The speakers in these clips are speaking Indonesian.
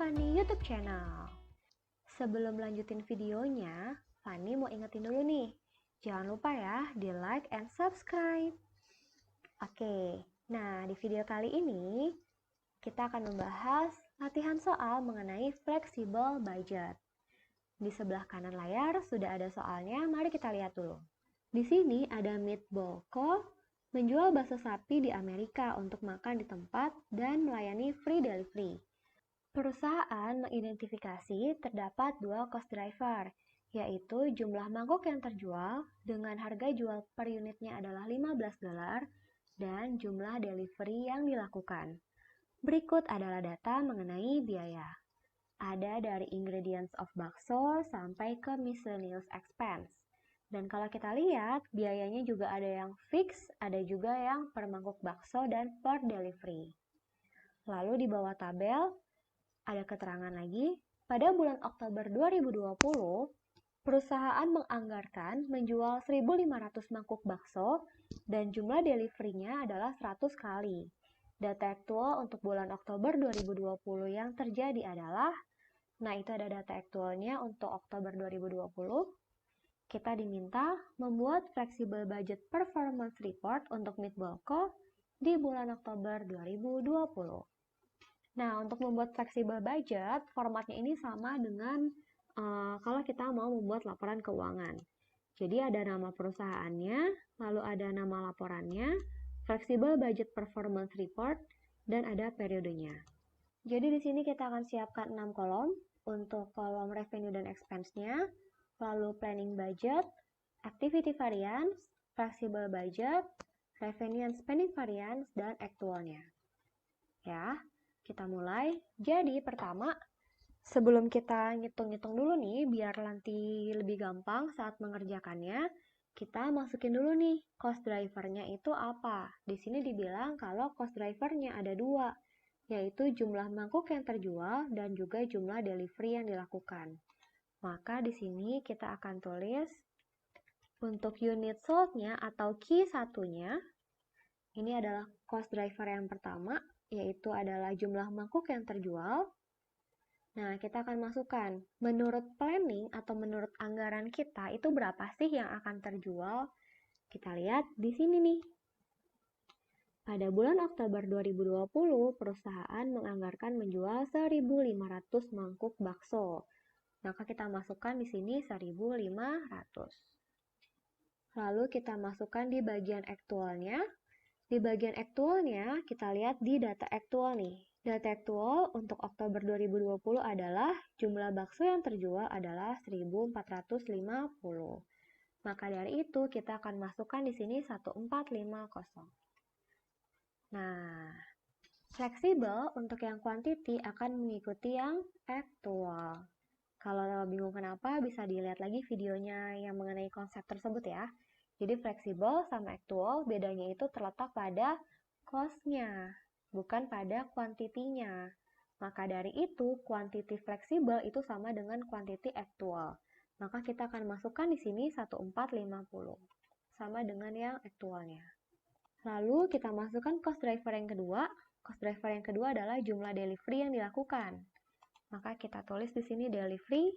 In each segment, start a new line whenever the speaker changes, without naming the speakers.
Fanny YouTube channel. Sebelum lanjutin videonya, Fanny mau ingetin dulu nih, jangan lupa ya di like and subscribe. Oke, nah di video kali ini kita akan membahas latihan soal mengenai flexible budget. Di sebelah kanan layar sudah ada soalnya, mari kita lihat dulu. Di sini ada Meatball Co. menjual bakso sapi di Amerika untuk makan di tempat dan melayani free delivery. Perusahaan mengidentifikasi terdapat dua cost driver, yaitu jumlah mangkok yang terjual dengan harga jual per unitnya adalah $15 dan jumlah delivery yang dilakukan. Berikut adalah data mengenai biaya. Ada dari ingredients of bakso sampai ke miscellaneous expense. Dan kalau kita lihat, biayanya juga ada yang fix, ada juga yang per mangkuk bakso dan per delivery. Lalu di bawah tabel, ada keterangan lagi, pada bulan Oktober 2020, perusahaan menganggarkan menjual 1.500 mangkuk bakso dan jumlah delivery-nya adalah 100 kali. Data aktual untuk bulan Oktober 2020 yang terjadi adalah, nah itu ada data aktualnya untuk Oktober 2020, kita diminta membuat flexible budget performance report untuk Meatball Co. di bulan Oktober 2020. Nah, untuk membuat flexible budget, formatnya ini sama dengan kalau kita mau membuat laporan keuangan. Jadi ada nama perusahaannya, lalu ada nama laporannya, flexible budget performance report, dan ada periodenya. Jadi di sini kita akan siapkan 6 kolom, untuk kolom revenue dan expense-nya, lalu planning budget, activity variance, flexible budget, revenue and spending variance, dan actualnya. Ya. Kita mulai. Jadi pertama, sebelum kita ngitung-ngitung dulu nih, biar nanti lebih gampang saat mengerjakannya, kita masukin dulu nih, cost driver-nya itu apa. Di sini dibilang kalau cost driver-nya ada dua, yaitu jumlah mangkuk yang terjual dan juga jumlah delivery yang dilakukan. Maka di sini kita akan tulis untuk unit sold-nya atau key satunya, ini adalah cost driver yang pertama, yaitu adalah jumlah mangkuk yang terjual. Nah, kita akan masukkan, menurut planning atau menurut anggaran kita, itu berapa sih yang akan terjual? Kita lihat di sini nih. Pada bulan Oktober 2020, perusahaan menganggarkan menjual 1.500 mangkuk bakso. Maka kita masukkan di sini 1.500. Lalu kita masukkan di bagian aktualnya. Di bagian aktualnya, kita lihat di data aktual nih. Data aktual untuk Oktober 2020 adalah jumlah bakso yang terjual adalah 1.450. Maka dari itu, kita akan masukkan di sini 1450. Nah, fleksibel untuk yang quantity akan mengikuti yang aktual. Kalau bingung kenapa, bisa dilihat lagi videonya yang mengenai konsep tersebut ya. Jadi fleksibel sama aktual bedanya itu terletak pada cost-nya, bukan pada kuantitinya. Maka dari itu, kuantiti fleksibel itu sama dengan kuantiti aktual. Maka kita akan masukkan di sini 1450, sama dengan yang aktualnya. Lalu kita masukkan cost driver yang kedua. Cost driver yang kedua adalah jumlah delivery yang dilakukan. Maka kita tulis di sini delivery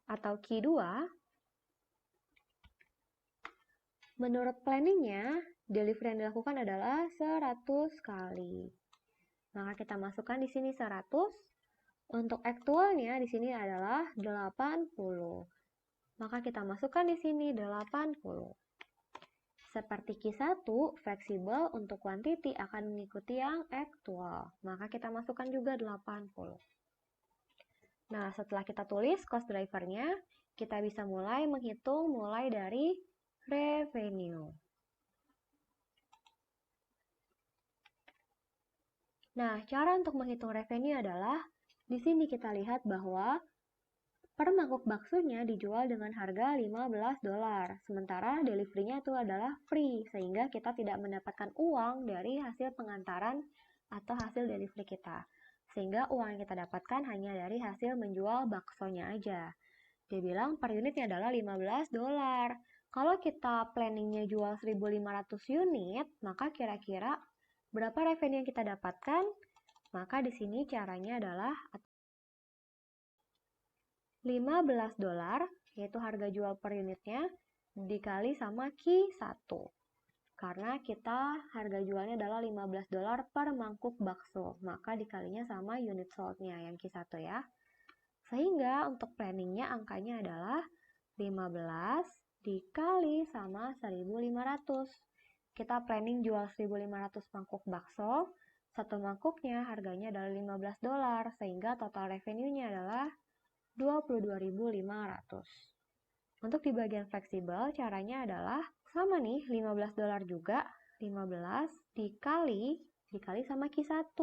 atau key 2. Menurut planningnya, delivery yang dilakukan adalah 100 kali. Maka kita masukkan di sini 100. Untuk aktualnya di sini adalah 80. Maka kita masukkan di sini 80. Seperti Q1, fleksibel untuk quantity akan mengikuti yang aktual. Maka kita masukkan juga 80. Nah, setelah kita tulis cost driver-nya, kita bisa mulai menghitung mulai dari revenue. Nah, cara untuk menghitung revenue adalah di sini kita lihat bahwa per mangkuk baksonya dijual dengan harga $15, sementara delivery-nya itu adalah free, sehingga kita tidak mendapatkan uang dari hasil pengantaran atau hasil delivery kita. Sehingga uang yang kita dapatkan hanya dari hasil menjual baksonya aja. Dia bilang per unitnya adalah $15. Kalau kita planningnya jual 1.500 unit, maka kira-kira berapa revenue yang kita dapatkan? Maka di sini caranya adalah $15, yaitu harga jual per unitnya, dikali sama Q1. Karena kita harga jualnya adalah $15 per mangkuk bakso, maka dikalinya sama unit sold-nya yang Q1 ya. Sehingga untuk planningnya angkanya adalah 15 dikali sama 1.500. Kita planning jual 1.500 mangkuk bakso, satu mangkuknya harganya adalah $15, sehingga total revenue-nya adalah 22.500. Untuk di bagian fleksibel, caranya adalah sama nih, $15 juga, 15 dikali sama Q1.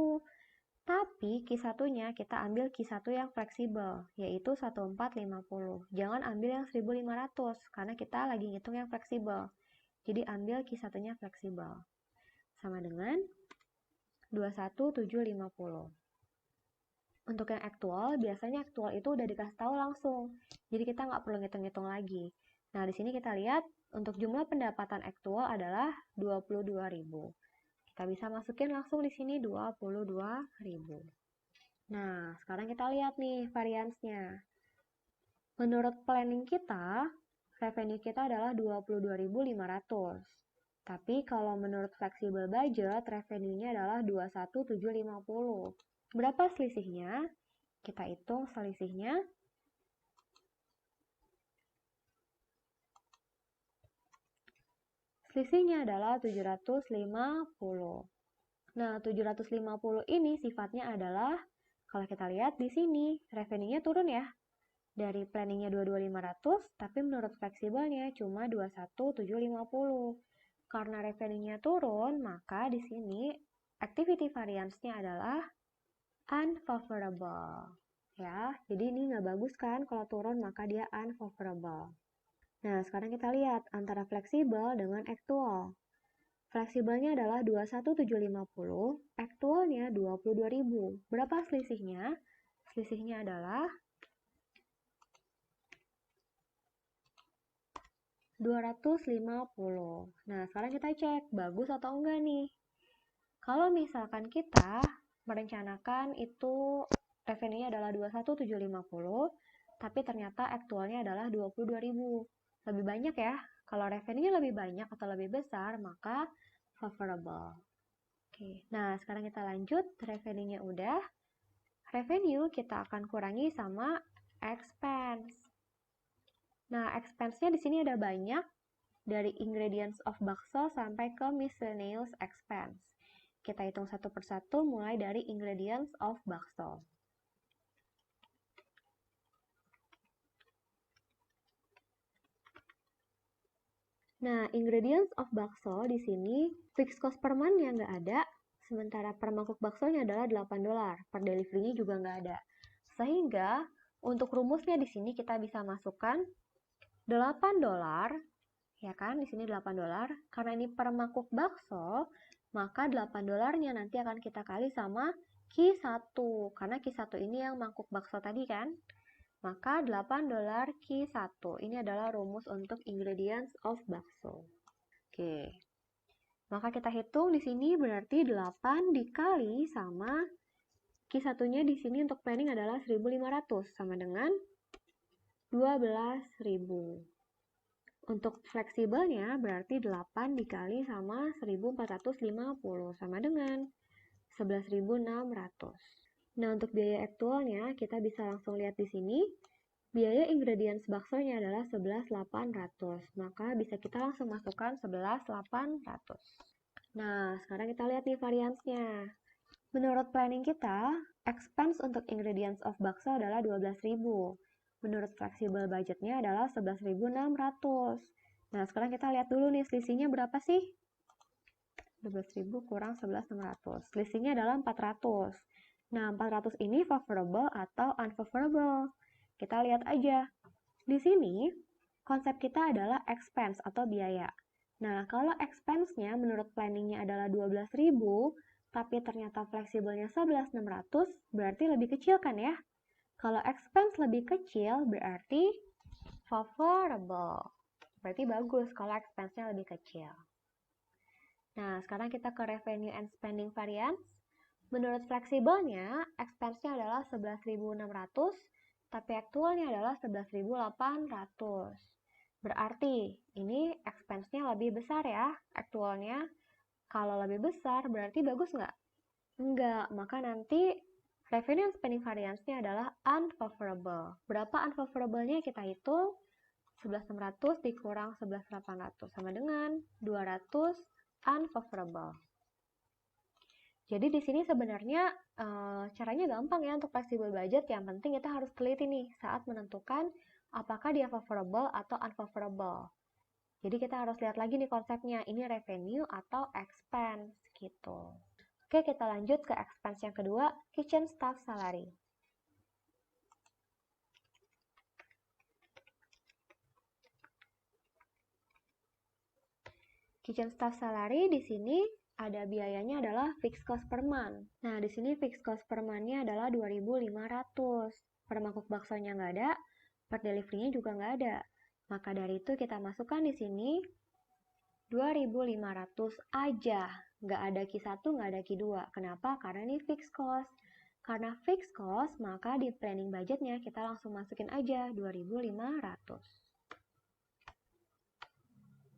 Tapi Q1-nya kita ambil Q1 yang fleksibel, yaitu 1450. Jangan ambil yang 1.500, karena kita lagi ngitung yang fleksibel. Jadi ambil Q1-nya fleksibel. Sama dengan 21.750. Untuk yang aktual, biasanya aktual itu udah dikasih tahu langsung. Jadi kita nggak perlu ngitung-ngitung lagi. Nah, di sini kita lihat untuk jumlah pendapatan aktual adalah 22.000. Kita bisa masukin langsung di sini 22.000. Nah, sekarang kita lihat nih variansnya. Menurut planning kita, revenue kita adalah 22.500. Tapi kalau menurut flexible budget, revenue-nya adalah 21.750. Berapa selisihnya? Kita hitung selisihnya. Selisihnya adalah 750. Nah, 750 ini sifatnya adalah, kalau kita lihat di sini, revenue-nya turun ya. Dari planningnya 22.500, tapi menurut fleksibelnya cuma 21.750. Karena revenue-nya turun, maka di sini activity variance-nya adalah unfavorable. Ya, jadi ini nggak bagus kan kalau turun, maka dia unfavorable. Nah, sekarang kita lihat antara fleksibel dengan aktual. Fleksibelnya adalah 21.750, aktualnya 22.000. Berapa selisihnya? Selisihnya adalah 250. Nah, sekarang kita cek bagus atau enggak nih. Kalau misalkan kita merencanakan itu revenue-nya adalah 21.750, tapi ternyata aktualnya adalah 22.000. Lebih banyak ya. Kalau revenue-nya lebih banyak atau lebih besar, maka favorable. Oke. Nah, sekarang kita lanjut. Revenue-nya udah. Revenue kita akan kurangi sama expense. Nah, expense-nya di sini ada banyak. Dari ingredients of bakso sampai ke miscellaneous expense. Kita hitung satu persatu mulai dari ingredients of bakso. Nah, ingredients of bakso di sini fixed cost per month-nya nggak ada, sementara per mangkuk baksonya adalah $8, per delivery-nya juga nggak ada. Sehingga untuk rumusnya di sini kita bisa masukkan $8, ya kan? Di sini $8. Karena ini per mangkuk bakso, maka $8-nya nanti akan kita kali sama Q1, karena Q1 ini yang mangkuk bakso tadi kan. Maka $8 Q1. Ini adalah rumus untuk ingredients of bakso. Oke. Maka kita hitung di sini berarti 8 dikali sama Q1-nya di sini untuk planning adalah 1.500 sama dengan 12.000. Untuk fleksibelnya berarti 8 dikali sama 1.450 sama dengan 11.600. Nah, untuk biaya aktualnya kita bisa langsung lihat di sini. Biaya ingredients baksonya adalah 11.800. Maka bisa kita langsung masukkan 11.800. Nah, sekarang kita lihat nih variansnya. Menurut planning kita, expense untuk ingredients of bakso adalah 12.000. Menurut flexible budgetnya adalah 11.600. Nah, sekarang kita lihat dulu nih selisihnya berapa sih? 12.000 kurang 11.600. Selisihnya adalah 400. Nah, 400 ini favorable atau unfavorable? Kita lihat aja. Di sini, konsep kita adalah expense atau biaya. Nah, kalau expense-nya menurut planningnya adalah 12.000, tapi ternyata fleksibelnya 11.600, berarti lebih kecil kan ya? Kalau expense lebih kecil, berarti favorable. Berarti bagus kalau expense-nya lebih kecil. Nah, sekarang kita ke revenue and spending variance. Menurut fleksibelnya, expense-nya adalah 11.600, tapi aktualnya adalah 11.800. Berarti ini expense-nya lebih besar ya, aktualnya. Kalau lebih besar berarti bagus nggak? Enggak, maka nanti revenue and spending variance-nya adalah unfavorable. Berapa unfavorable-nya kita hitung? 11.600 dikurang 11.800 sama dengan 200 unfavorable. Jadi di sini sebenarnya caranya gampang ya untuk flexible budget. Yang penting kita harus teliti nih saat menentukan apakah dia favorable atau unfavorable. Jadi kita harus lihat lagi nih konsepnya, ini revenue atau expense gitu. Oke, kita lanjut ke expense yang kedua, kitchen staff salary. Kitchen staff salary di sini ada biayanya adalah fixed cost per month. Nah, di sini fixed cost per month-nya adalah 2.500. Per mangkuk baksonya nggak ada, per delivery-nya juga nggak ada. Maka dari itu kita masukkan di sini 2.500 aja. Nggak ada Q1, nggak ada Q2. Kenapa? Karena ini fixed cost. Karena fixed cost, maka di planning budgetnya kita langsung masukin aja 2.500.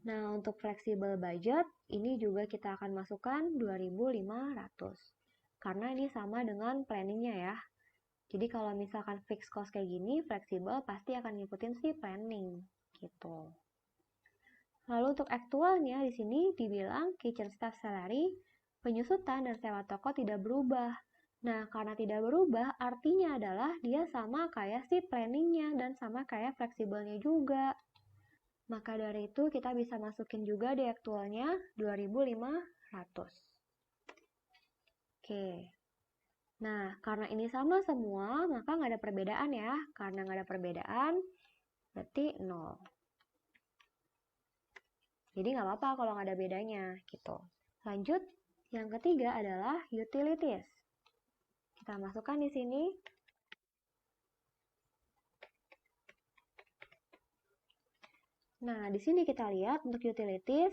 Nah, untuk flexible budget, ini juga kita akan masukkan 2.500. Karena ini sama dengan planningnya ya. Jadi kalau misalkan fixed cost kayak gini, fleksibel pasti akan ngikutin si planning gitu. Lalu untuk aktualnya di sini dibilang kitchen staff salary, penyusutan dan sewa toko tidak berubah. Nah, karena tidak berubah, artinya adalah dia sama kayak si planningnya dan sama kayak fleksibelnya juga. Maka dari itu kita bisa masukin juga di aktualnya 2.500. Oke. Nah, karena ini sama semua, maka nggak ada perbedaan ya. Karena nggak ada perbedaan, berarti 0. Jadi nggak apa-apa kalau nggak ada bedanya, gitu. Lanjut, yang ketiga adalah utilities. Kita masukkan di sini. Nah, di sini kita lihat untuk utilities,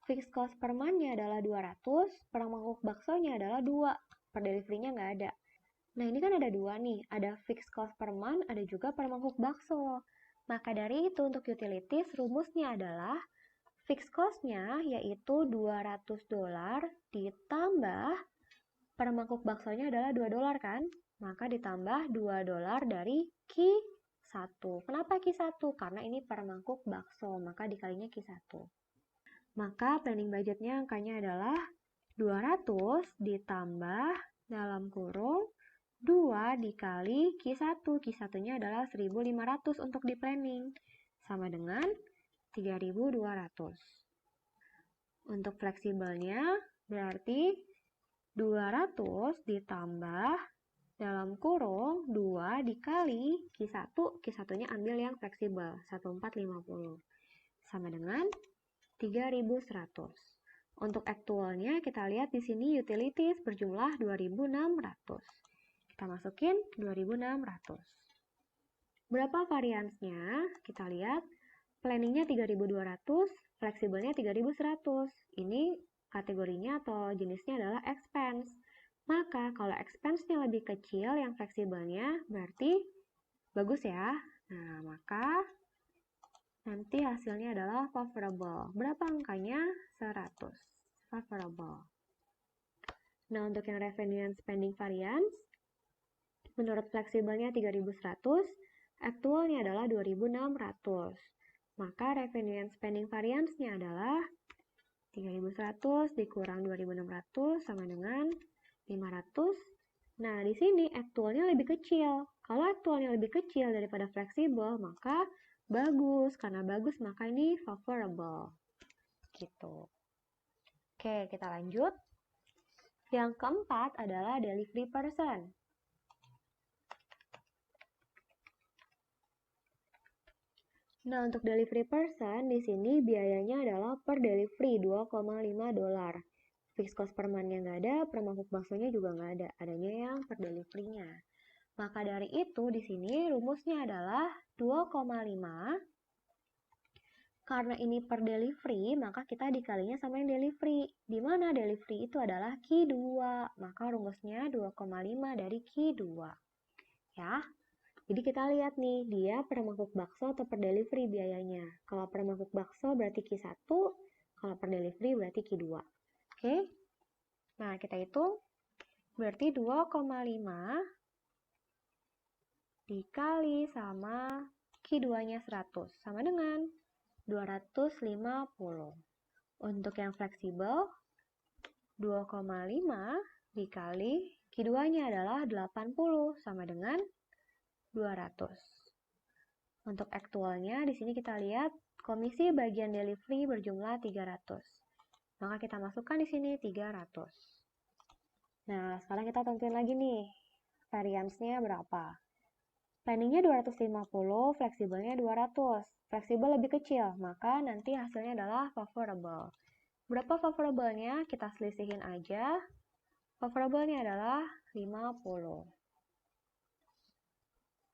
fixed cost per month-nya adalah 200, per mangkuk baksonya adalah 2, per delivery-nya nggak ada. Nah, ini kan ada 2 nih, ada fixed cost per month, ada juga per mangkuk bakso. Maka dari itu untuk utilities, rumusnya adalah fixed cost-nya yaitu $200 ditambah per mangkuk baksonya adalah $2 kan? Maka ditambah $2 dari Q1. Kenapa Q1? Karena ini per mangkuk bakso, maka dikalinya Q1. Maka planning budgetnya angkanya adalah 200 ditambah dalam kurung 2 dikali Q1. Q1-nya adalah 1.500 untuk di planning. Sama dengan 3.200. Untuk fleksibelnya berarti 200 ditambah dalam kurung 2 dikali Q1, Q1-nya ambil yang fleksibel, 1450. Sama dengan 3.100. Untuk aktualnya kita lihat di sini utilities berjumlah 2.600. Kita masukin 2.600. Berapa variansnya? Kita lihat planningnya 3.200, fleksibelnya 3.100. Ini kategorinya atau jenisnya adalah expense. Maka kalau expense-nya lebih kecil yang fleksibelnya berarti bagus ya. Nah, maka nanti hasilnya adalah favorable. Berapa angkanya? 100. Favorable. Nah, untuk yang revenue and spending variance, menurut fleksibelnya 3.100, aktualnya adalah 2.600. Maka revenue and spending variance-nya adalah 3.100 dikurang 2.600 sama dengan 500. Nah, di sini aktualnya lebih kecil. Kalau aktualnya lebih kecil daripada fleksibel, maka bagus. Karena bagus, maka ini favorable. Gitu. Oke, kita lanjut. Yang keempat adalah delivery person. Nah, untuk delivery person, di sini biayanya adalah per delivery $2,5. Fixed cost per month-nya nggak ada, per mangkuk baksonya juga nggak ada. Adanya yang per delivery-nya. Maka dari itu, di sini rumusnya adalah 2,5. Karena ini per delivery, maka kita dikalinya sama yang delivery. Di mana delivery itu adalah Q2. Maka rumusnya 2,5 dari Q2. Ya. Jadi kita lihat nih, dia per mangkuk bakso atau per delivery biayanya. Kalau per mangkuk bakso berarti Q1, kalau per delivery berarti Q2. Oke? Nah, kita hitung. Berarti 2,5 dikali sama Q2-nya 100, sama dengan 250. Untuk yang fleksibel, 2,5 dikali Q2-nya adalah 80, sama dengan 200. Untuk aktualnya, di sini kita lihat komisi bagian delivery berjumlah 300. Maka kita masukkan di sini 300. Nah, sekarang kita tentuin lagi nih, variance-nya berapa. Planningnya 250, fleksibelnya 200. Fleksibel lebih kecil, maka nanti hasilnya adalah favorable. Berapa favorable-nya? Kita selisihin aja. Favorable-nya adalah 50.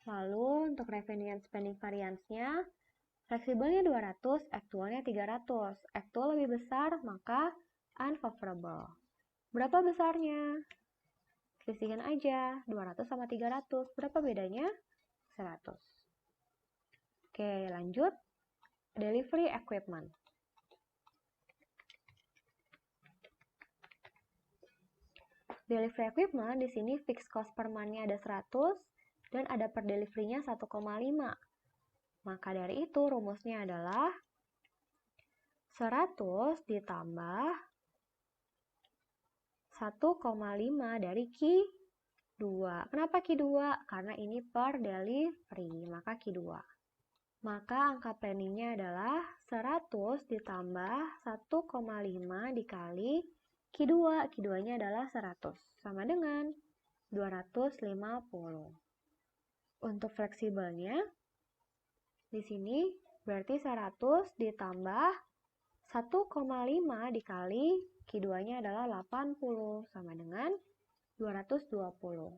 Lalu untuk revenue and spending variance-nya, fleksibelnya 200, aktualnya 300. Aktual lebih besar, maka unfavorable. Berapa besarnya? Selisihin aja, 200 sama 300. Berapa bedanya? 100. Oke, lanjut. Delivery equipment. Delivery equipment di sini fixed cost per month-nya ada 100 dan ada per delivery-nya 1,5. Maka dari itu rumusnya adalah 100 ditambah 1,5 dari Q2. Kenapa Q2? Karena ini per delivery, maka Q2. Maka angka planningnya adalah 100 ditambah 1,5 dikali Q2. Q2-nya adalah 100, sama dengan 250. Untuk fleksibelnya, di sini berarti 100 ditambah 1,5 dikali Q2-nya adalah 80, sama dengan 220.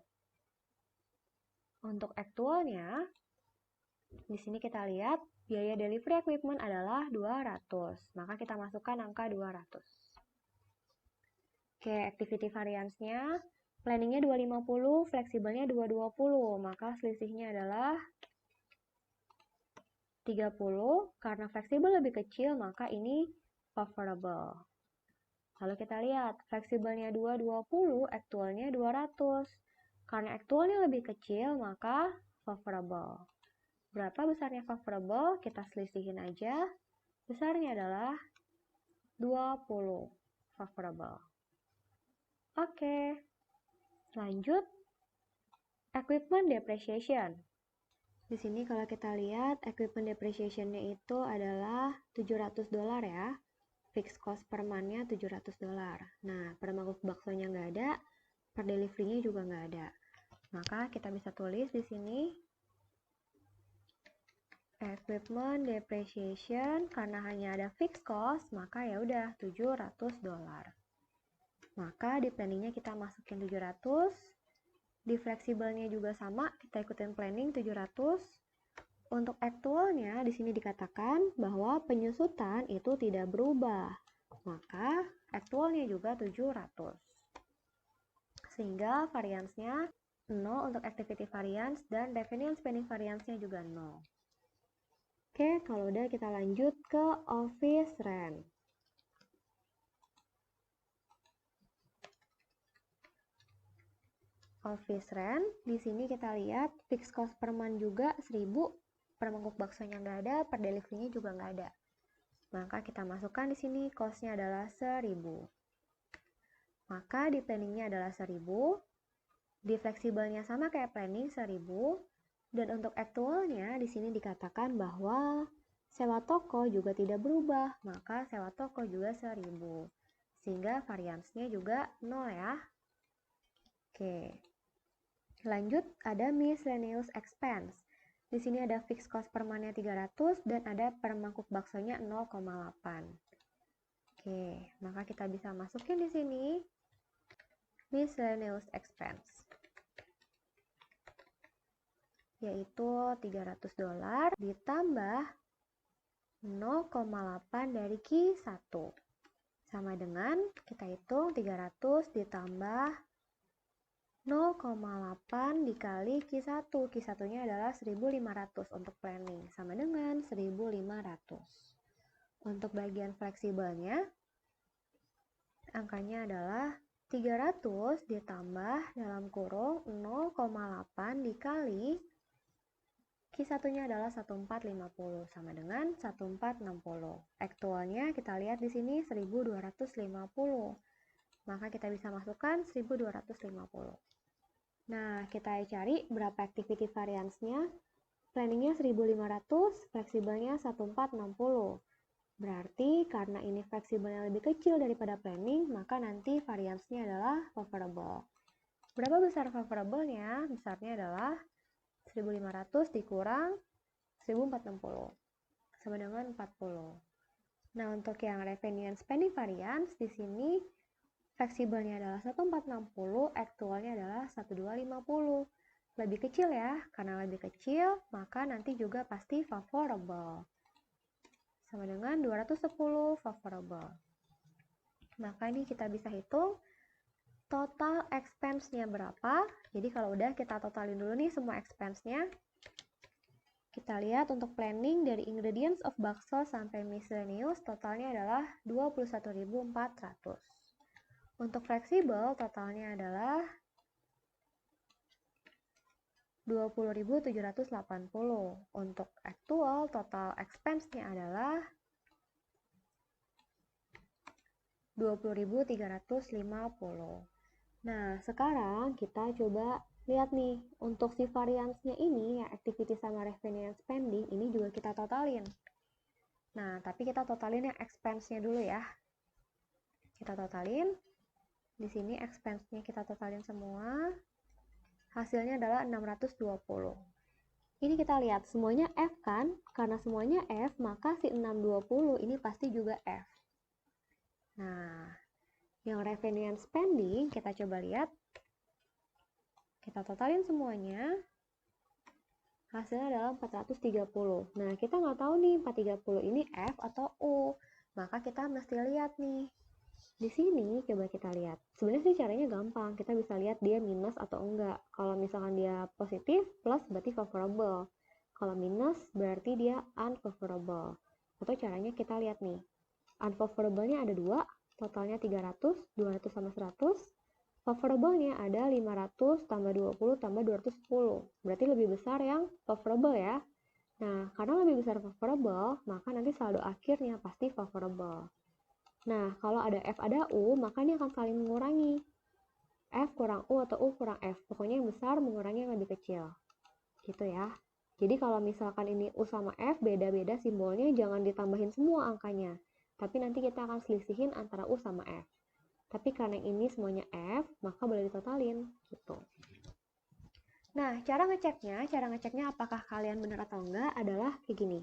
Untuk aktualnya, di sini kita lihat biaya delivery equipment adalah 200, maka kita masukkan angka 200. Oke, activity variance-nya, planningnya 250, fleksibelnya 220, maka selisihnya adalah 30, karena fleksibel lebih kecil, maka ini favorable. Lalu kita lihat, fleksibelnya 220, aktualnya 200. Karena aktualnya lebih kecil, maka favorable. Berapa besarnya favorable? Kita selisihin aja. Besarnya adalah 20 favorable. Oke, lanjut. Equipment depreciation. Di sini kalau kita lihat, equipment depreciation-nya itu adalah $700 ya. Fixed cost per month-nya $700. Nah, per mangkuk baksonya nggak ada, per delivery-nya juga nggak ada. Maka kita bisa tulis di sini equipment depreciation, karena hanya ada fixed cost, maka ya udah $700. Maka di planningnya kita masukin 700, di fleksibelnya juga sama, kita ikutin planning 700. Untuk aktualnya di sini dikatakan bahwa penyusutan itu tidak berubah, maka aktualnya juga 700. Sehingga variance-nya 0 untuk activity variance dan revenue and spending variance-nya juga 0. Oke, kalau udah kita lanjut ke office rent. Office rent, di sini kita lihat fixed cost per month juga 1000, per mangkuk baksonya nggak ada, per delivery-nya juga nggak ada. Maka kita masukkan di sini cost-nya adalah 1000. Maka di planningnya adalah 1000, di fleksibelnya sama kayak planning 1000, dan untuk aktualnya di sini dikatakan bahwa sewa toko juga tidak berubah, maka sewa toko juga 1000. Sehingga variance-nya juga 0 ya. Oke. Lanjut, ada miscellaneous expense. Di sini ada fixed cost per month-nya 300 dan ada per mangkuk baksonya 0,8. Oke, maka kita bisa masukin di sini miscellaneous expense, yaitu $300 ditambah 0,8 dari Q1. Sama dengan kita hitung 300 ditambah 0,8 dikali Q1. Q1-nya adalah 1.500 untuk planning, sama dengan 1.500. Untuk bagian fleksibelnya, angkanya adalah 300 ditambah dalam kurung 0,8 dikali Q1-nya adalah 1450 sama dengan 1460. Aktualnya kita lihat di sini 1250. Maka kita bisa masukkan 1250. Nah, kita cari berapa activity variance-nya. Planningnya 1500, fleksibelnya 1460. Berarti karena ini fleksibelnya lebih kecil daripada planning, maka nanti variance-nya adalah favorable. Berapa besar favorable-nya? Besarnya adalah 1500 dikurang 1460 sama dengan 40. Nah, untuk yang revenue and spending variance di sini fleksibelnya adalah 1460, aktualnya adalah 1250. Lebih kecil ya, karena lebih kecil maka nanti juga pasti favorable. Sama dengan 210 favorable. Maka ini kita bisa hitung total expense-nya berapa. Jadi kalau udah kita totalin dulu nih semua expense-nya. Kita lihat untuk planning dari ingredients of bakso sampai miscellaneous totalnya adalah 21.400. Untuk fleksibel totalnya adalah 20.780. Untuk aktual total expense-nya adalah 20.350. Nah, sekarang kita coba lihat nih, untuk si variance-nya ini, ya activity sama revenue and spending, ini juga kita totalin. Nah, tapi kita totalin yang expense-nya dulu ya. Kita totalin. Di sini expense-nya kita totalin semua. Hasilnya adalah 620. Ini kita lihat, semuanya F kan? Karena semuanya F, maka si 620 ini pasti juga F. Nah, yang revenue and spending, kita coba lihat. Kita totalin semuanya. Hasilnya adalah 430. Nah, kita nggak tahu nih 430 ini F atau U. Maka kita mesti lihat nih. Di sini coba kita lihat. Sebenarnya sih caranya gampang. Kita bisa lihat dia minus atau enggak. Kalau misalkan dia positif, plus berarti favorable. Kalau minus berarti dia unfavorable. Atau caranya kita lihat nih. Unfavorable-nya ada 2, totalnya 300, 200 sama 100. Favorable-nya ada 500 tambah 20 tambah 210. Berarti lebih besar yang favorable ya. Nah, karena lebih besar favorable, maka nanti saldo akhirnya pasti favorable. Nah, kalau ada F ada U, maka ini akan saling mengurangi. F kurang U atau U kurang F. Pokoknya yang besar mengurangi yang lebih kecil. Gitu ya. Jadi kalau misalkan ini U sama F, beda-beda simbolnya, jangan ditambahin semua angkanya. Tapi nanti kita akan selisihin antara U sama F. Tapi karena ini semuanya F, maka boleh ditotalin. Gitu. Nah, cara ngeceknya apakah kalian benar atau enggak adalah kayak gini.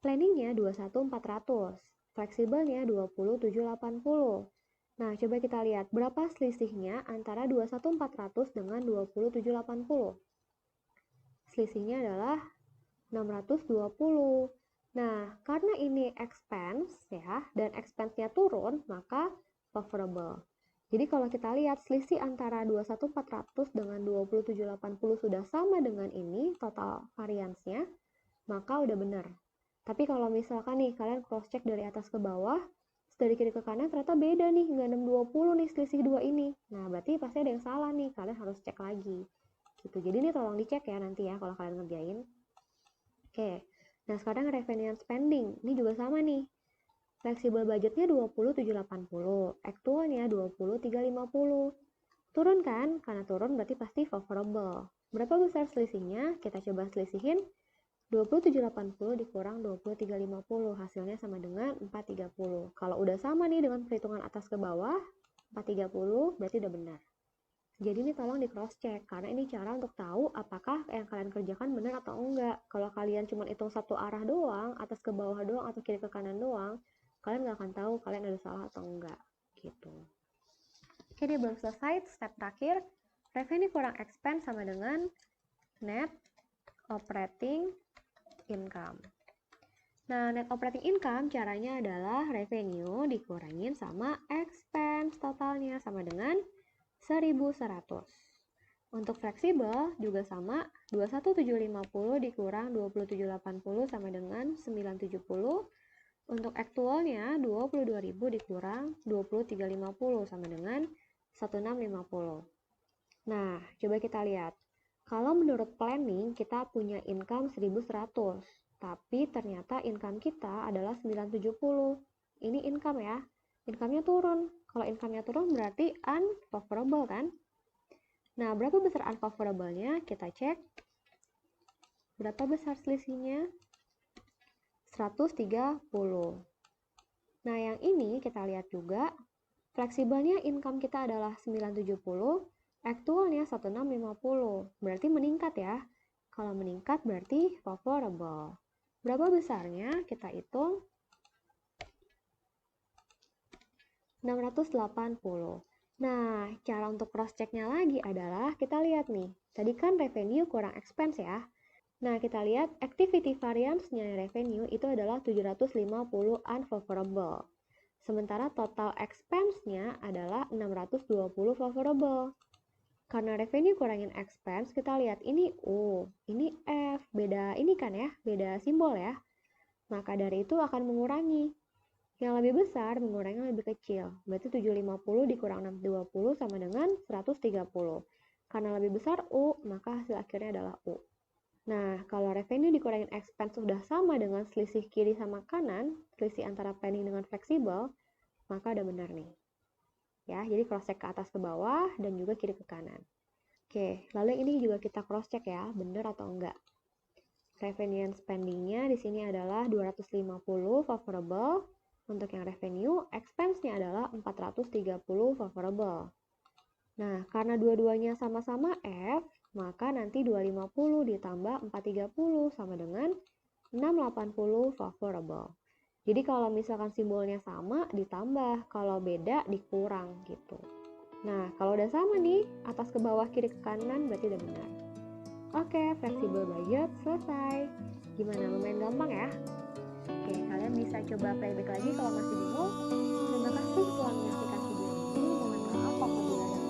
Planningnya 21.400. Fleksibelnya 20.780. Nah, coba kita lihat berapa selisihnya antara 21.400 dengan 20.780. Selisihnya adalah 620. Nah, karena ini expense ya, dan expense-nya turun, maka favorable. Jadi kalau kita lihat selisih antara 21.400 dengan 20.780 sudah sama dengan ini, total variance-nya, maka udah benar. Tapi kalau misalkan nih, kalian cross-check dari atas ke bawah, dari kiri ke kanan ternyata beda nih, nggak 620 nih selisih dua ini. Nah, berarti pasti ada yang salah nih, kalian harus cek lagi. Gitu. Jadi ini tolong dicek ya nanti ya kalau kalian ngerjain. Oke, nah sekarang revenue and spending, ini juga sama nih. Flexible budgetnya 20.780, aktualnya 20.350. Turun kan? Karena turun berarti pasti favorable. Berapa besar selisihnya? Kita coba selisihin. 20.780 dikurang 20.350, hasilnya sama dengan 430. Kalau udah sama nih dengan perhitungan atas ke bawah, 430 berarti udah benar. Jadi ini tolong di cross check, karena ini cara untuk tahu apakah yang kalian kerjakan benar atau enggak. Kalau kalian cuma hitung satu arah doang, atas ke bawah doang, atau kiri ke kanan doang, kalian nggak akan tahu kalian ada salah atau enggak. Gitu. Oke, ini belum selesai. Step terakhir, revenue kurang expense sama dengan net operating income. Nah, net operating income caranya adalah revenue dikurangin sama expense, totalnya sama dengan 1.100. Untuk fleksibel juga sama, 21.750 dikurang 27.80 sama dengan 970. Untuk aktualnya 22.000 dikurang 23.50 sama dengan 1650. Nah, coba kita lihat. Kalau menurut planning kita punya income 1.100, tapi ternyata income kita adalah 970. Ini income ya. Income-nya turun. Kalau income-nya turun berarti unfavorable kan? Nah, berapa besar unfavorable-nya? Kita cek. Berapa besar selisihnya? 130. Nah, yang ini kita lihat juga. Fleksibelnya income kita adalah 970, aktualnya 1650. Berarti meningkat ya. Kalau meningkat berarti favorable. Berapa besarnya? Kita hitung. 680. Nah, cara untuk cross-check-nya lagi adalah kita lihat nih. Tadi kan revenue kurang expense ya. Nah, kita lihat activity variance-nya revenue itu adalah 750 unfavorable. Sementara total expense-nya adalah 620 favorable. Karena revenue kurangin expense, kita lihat ini U, ini F, beda ini kan ya, beda simbol ya. Maka dari itu akan mengurangi. Yang lebih besar mengurangi yang lebih kecil. Berarti 750 dikurang 620 sama dengan 130. Karena lebih besar U, maka hasil akhirnya adalah U. Nah, kalau revenue dikurangin expense sudah sama dengan selisih kiri sama kanan, selisih antara planning dengan fleksibel, maka udah benar nih. Ya, jadi cross check ke atas ke bawah dan juga kiri ke kanan. Oke, lalu ini juga kita cross check ya, benar atau enggak. Revenue and spending-nya di sini adalah 250 favorable. Untuk yang revenue, expense-nya adalah 430 favorable. Nah, karena dua-duanya sama-sama F, maka nanti 250 ditambah 430 sama dengan 680 favorable. Jadi kalau misalkan simbolnya sama, ditambah. Kalau beda, dikurang gitu. Nah, kalau udah sama nih, atas ke bawah, kiri ke kanan, berarti udah benar. Oke, flexible budget selesai. Gimana, lumayan gampang ya? Oke, kalian bisa coba playback lagi kalau masih bingung. Terima kasih telah menyaksikan video ini. Mohon maaf apabila ada